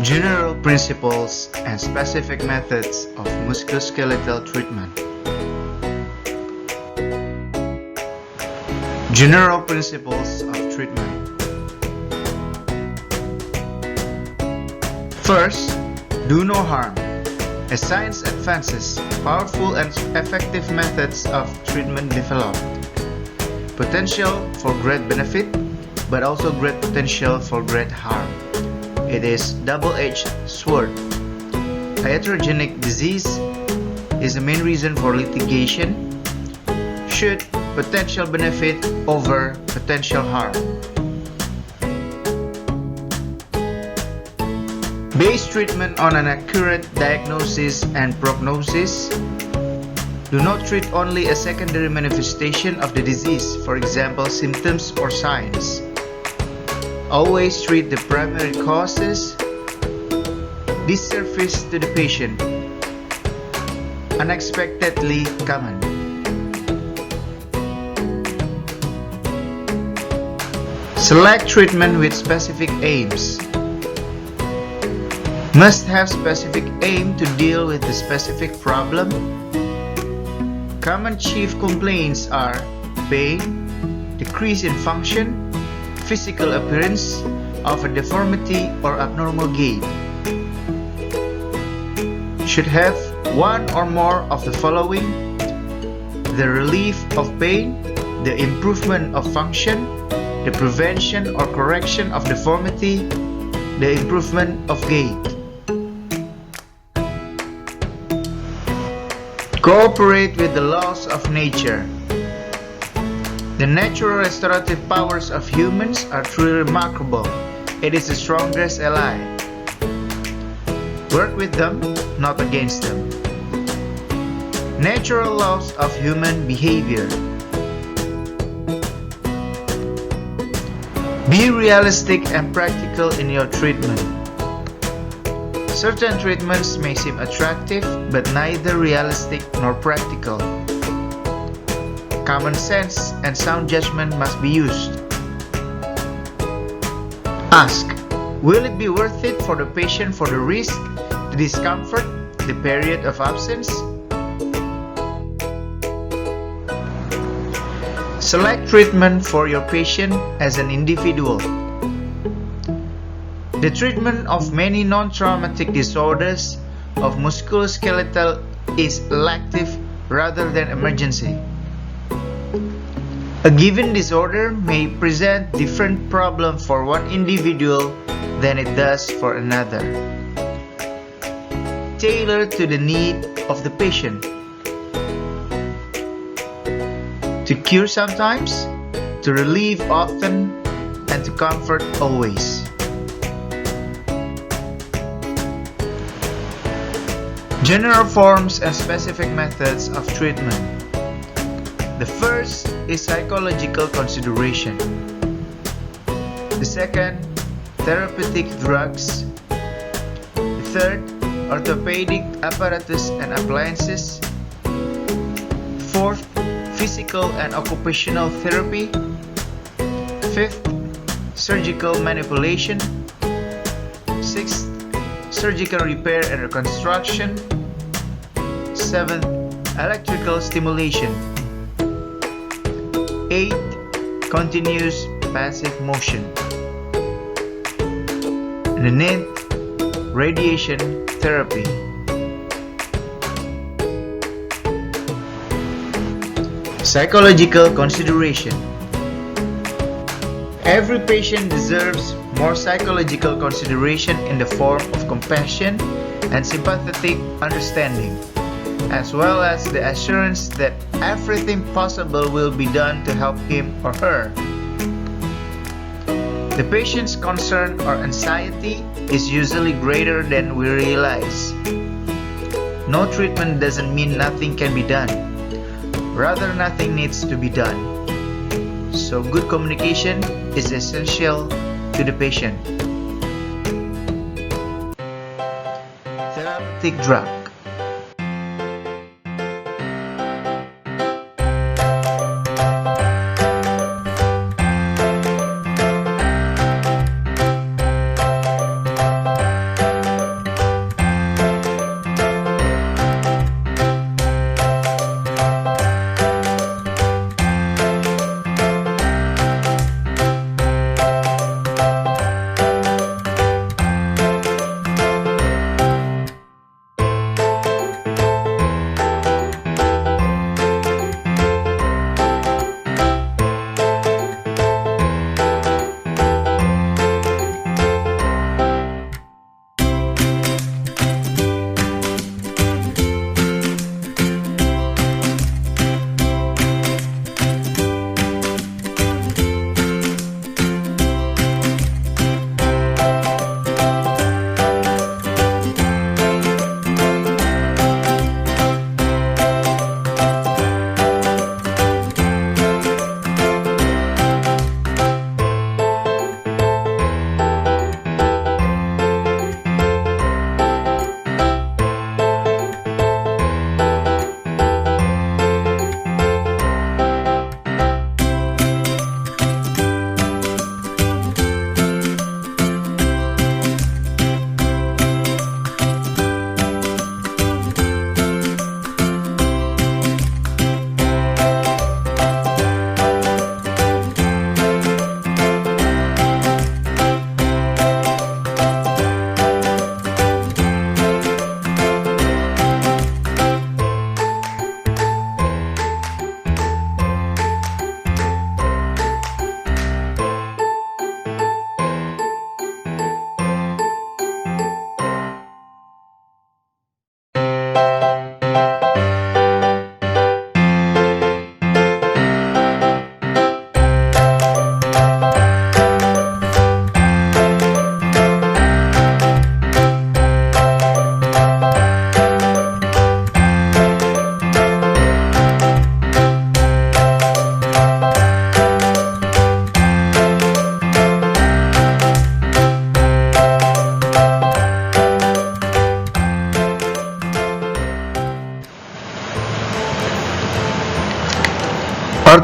General principles and specific methods of musculoskeletal treatment. General principles of treatment. First, do no harm. As science advances, powerful and effective methods of treatment develop. Potential for great benefit, but also great potential for great harm. It is double-edged sword. Iatrogenic disease is the main reason for litigation. Should potential benefit over potential harm. Base treatment on an accurate diagnosis and prognosis. Do not treat only a secondary manifestation of the disease, for example, symptoms or signs. Always treat the primary causes. Disservice to the patient. Unexpectedly common. Select treatment with specific aims. Must have specific aim to deal with the specific problem. Common chief complaints are pain, decrease in function, physical appearance of a deformity or abnormal gait. Should have one or more of the following: the relief of pain, the improvement of function, the prevention or correction of deformity, the improvement of gait. Cooperate with the laws of nature. The natural restorative powers of humans are truly remarkable. It is the strongest ally. Work with them, not against them. Natural laws of human behavior. Be realistic and practical in your treatment. Certain treatments may seem attractive, but neither realistic nor practical. Common sense and sound judgment must be used. Ask, will it be worth it for the patient for the risk, the discomfort, the period of absence? Select treatment for your patient as an individual. The treatment of many non-traumatic disorders of musculoskeletal is elective rather than emergency. A given disorder may present different problem for one individual than it does for another. Tailor to the need of the patient. To cure sometimes, to relieve often, and to comfort always. General forms and specific methods of treatment. The first is psychological consideration. The second, therapeutic drugs. The third, orthopedic apparatus and appliances. Fourth, physical and occupational therapy. Fifth, surgical manipulation. Sixth, surgical repair and reconstruction. Seventh, electrical stimulation. 8. Continuous passive motion. And the 9th, radiation therapy. Psychological consideration. Every patient deserves more psychological consideration in the form of compassion and sympathetic understanding, as well as the assurance that everything possible will be done to help him or her. The patient's concern or anxiety is usually greater than we realize. No treatment doesn't mean nothing can be done. Rather, nothing needs to be done. So good communication is essential to the patient. Therapeutic drug.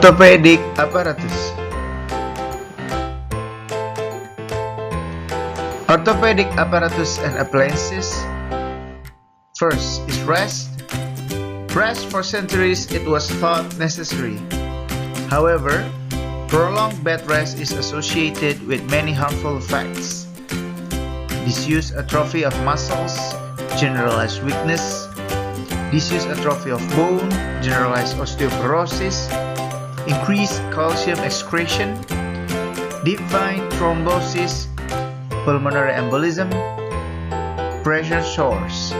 Orthopaedic apparatus. Orthopedic apparatus and appliances. First is rest. Rest for centuries it was thought necessary. However, prolonged bed rest is associated with many harmful effects. Disuse atrophy of muscles, generalized weakness, disuse atrophy of bone, generalized osteoporosis, increased calcium excretion, deep vein thrombosis, pulmonary embolism, pressure sores.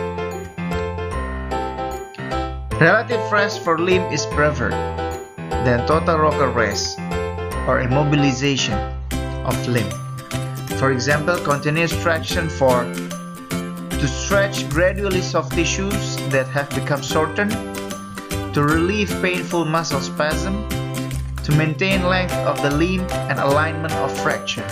Relative rest for limb is preferred than total rocker rest or immobilization of limb. For example, continuous traction to stretch gradually soft tissues that have become shortened, to relieve painful muscle spasm, to maintain length of the limb and alignment of fracture.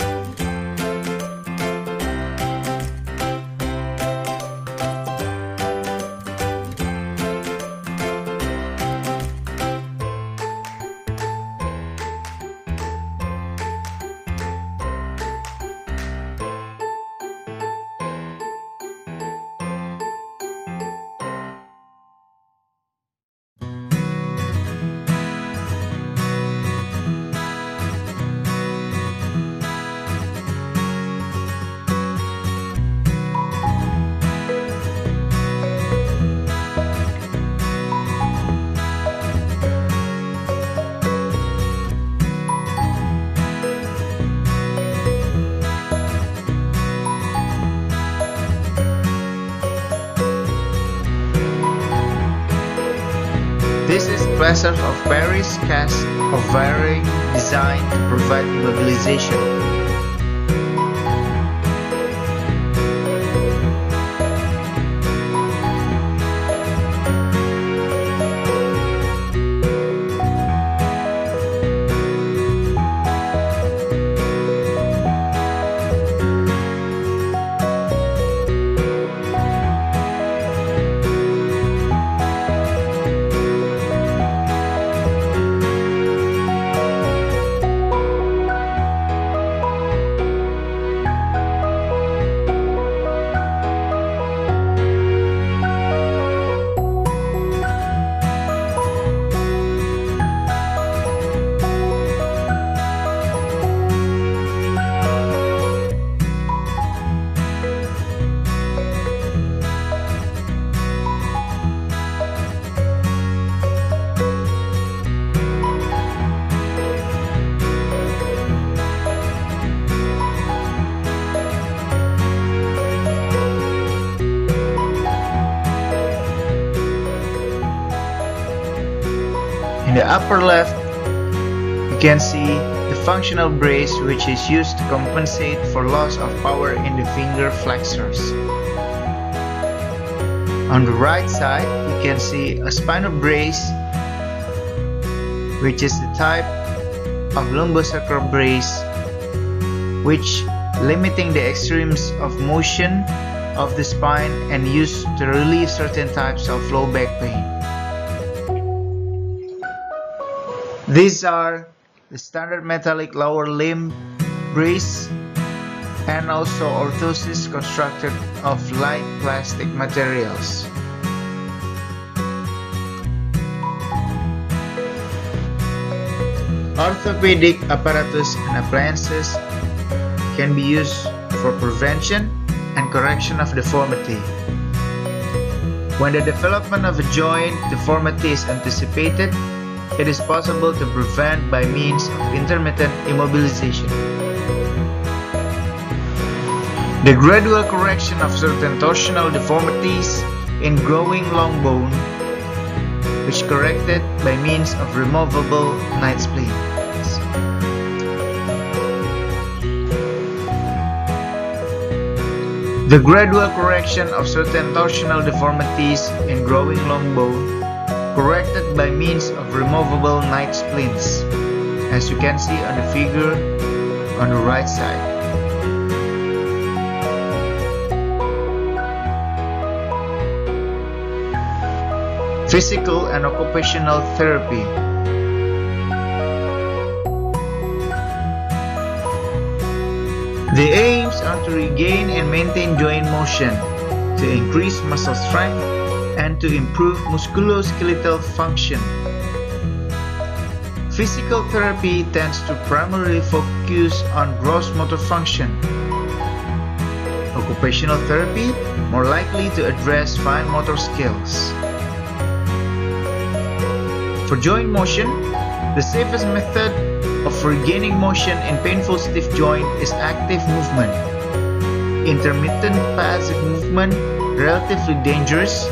This is plaster of Paris cast of varying design to provide immobilization. In the upper left, you can see the functional brace which is used to compensate for loss of power in the finger flexors. On the right side, you can see a spinal brace which is the type of lumbosacral brace which limiting the extremes of motion of the spine and used to relieve certain types of low back pain. These are the standard metallic lower limb brace and also orthosis constructed of light plastic materials. Orthopedic apparatus and appliances can be used for prevention and correction of deformity. When the development of a joint deformity is anticipated, it is possible to prevent by means of intermittent immobilization. The gradual correction of certain torsional deformities in growing long bone, which corrected by means of removable night splints. The gradual correction of certain torsional deformities in growing long bone, corrected by means of removable night splints, as you can see on the figure on the right side. Physical and occupational therapy. The aims are to regain and maintain joint motion, to increase muscle strength, and to improve musculoskeletal function. Physical therapy tends to primarily focus on gross motor function. Occupational therapy more likely to address fine motor skills. For joint motion, the safest method of regaining motion in painful stiff joint is active movement. Intermittent passive movement, relatively dangerous.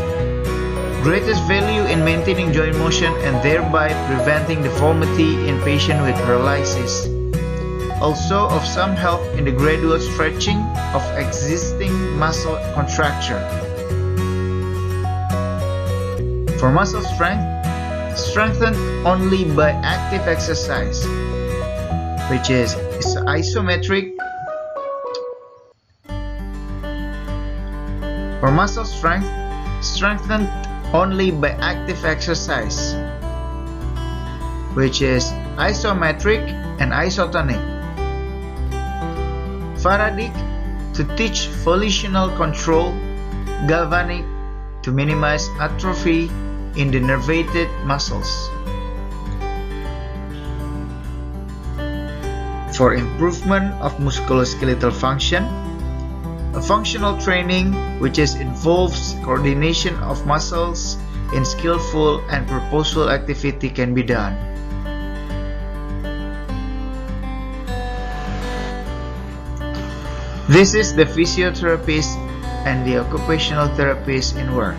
Greatest value in maintaining joint motion and thereby preventing deformity in patients with paralysis. Also of some help in the gradual stretching of existing muscle contracture. For muscle strength, strengthened only by active exercise, which is isometric. For muscle strength, strengthened only by active exercise, which is isometric and isotonic. Faradic, to teach volitional control. Galvanic, to minimize atrophy in the nervated muscles. For improvement of musculoskeletal function, a functional training which involves coordination of muscles in skillful and purposeful activity can be done. This is the physiotherapist and the occupational therapist in work.